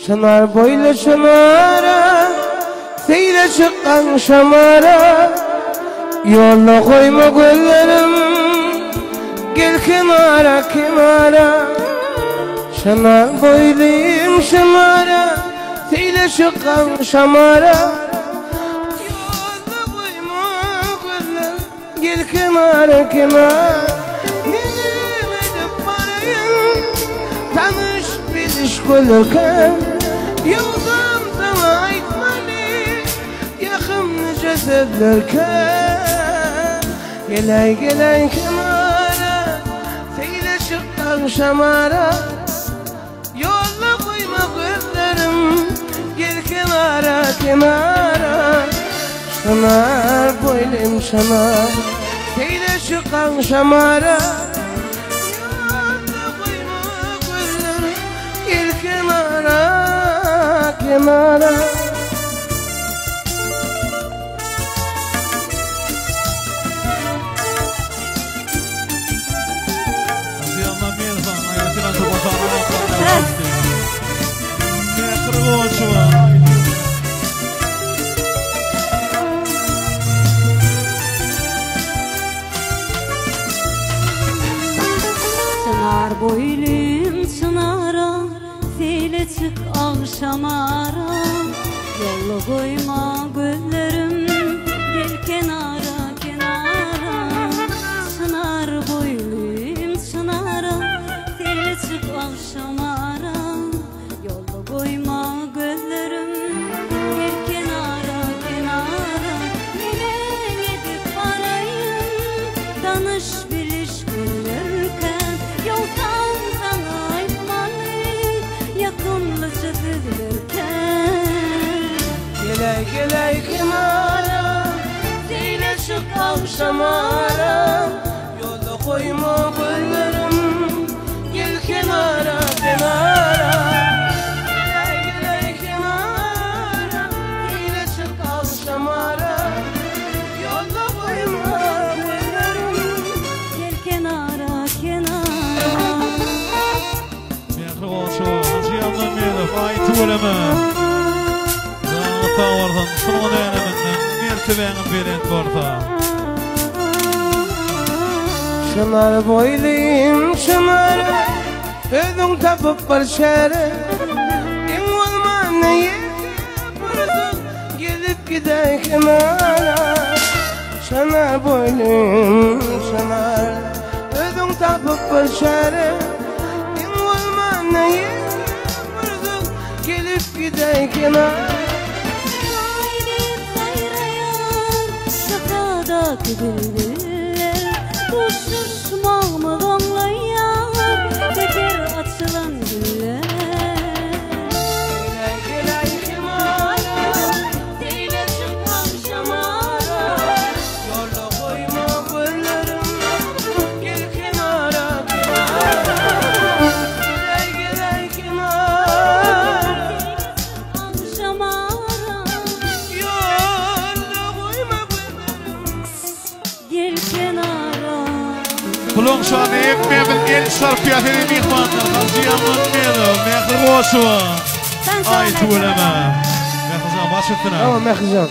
Şanar boylu şanara, seyle çıkan şamara. Yolla koyma güllerim, gel kenara kenara. Şanar boyluyum şamara, seyle çıkan şamara. Yolla koyma güllerim, gel kenara kenara. Nedim edip varayım, tanış biliş gülürken. Yoldan sana aytmalı, yakın cesedlerken. Gelay gelay kenara, seyle çıkan şamara. Yolla koyma gözlerim, gel kenara kenara. Şanar boylum şanar, seyle çıkan şamara. Yolla koyma gözlerim, gel kenara kenara. Çınar boylum çınara, seyle çık akşamara. Yolla koyma gözlerim, gel kenara kenara. Çınar boylum çınara, seyle çık akşamara. Yolla koyma gözlerim, gel kenara kenara. Neler edip varayım, tanış biliş gülürken. Yoldan sana aytmalı, yakınlıca dizilirken. Gelay gelay kenara, seyle çık akşamara. Yolla koyma güllerim, gel kenara kenara. Gelay gelay kenara, seyle çık akşamara. Yolla koyma güllerim, Gel kenara kenara. Mehri olşu, Hacıyan'dan Melif, aytı öleme. Zağıta ordan, sınığı dayanamından, mertebeğinin berent orta. şanar boyluyum şanar, özün tapıp bir şere. En olma ne yaparsın, gelip gider kenara. Şanar boyluyum şanar, özün tapıp bir şere. En olma ne yaparsın, gelip gider kenara. Haydi sayrayan şakadaki güller, kuşuşmağımı anlayan teker açılan güller. Gelay gelay kenara, seyle çıkan şamara. Yolla koyma güllerim, gel kenara kenara. Gelay gelay kenara, Akşamara, yolla koyma güllerim. gel kenara. Kulun şanı ekmeğe bilgeli şarkıyatını mihmanlar. Hacıyan'dan Melif, Mehri olşu. Aytı öleme. Mehri zaman başıttına. Tamam Mehrican.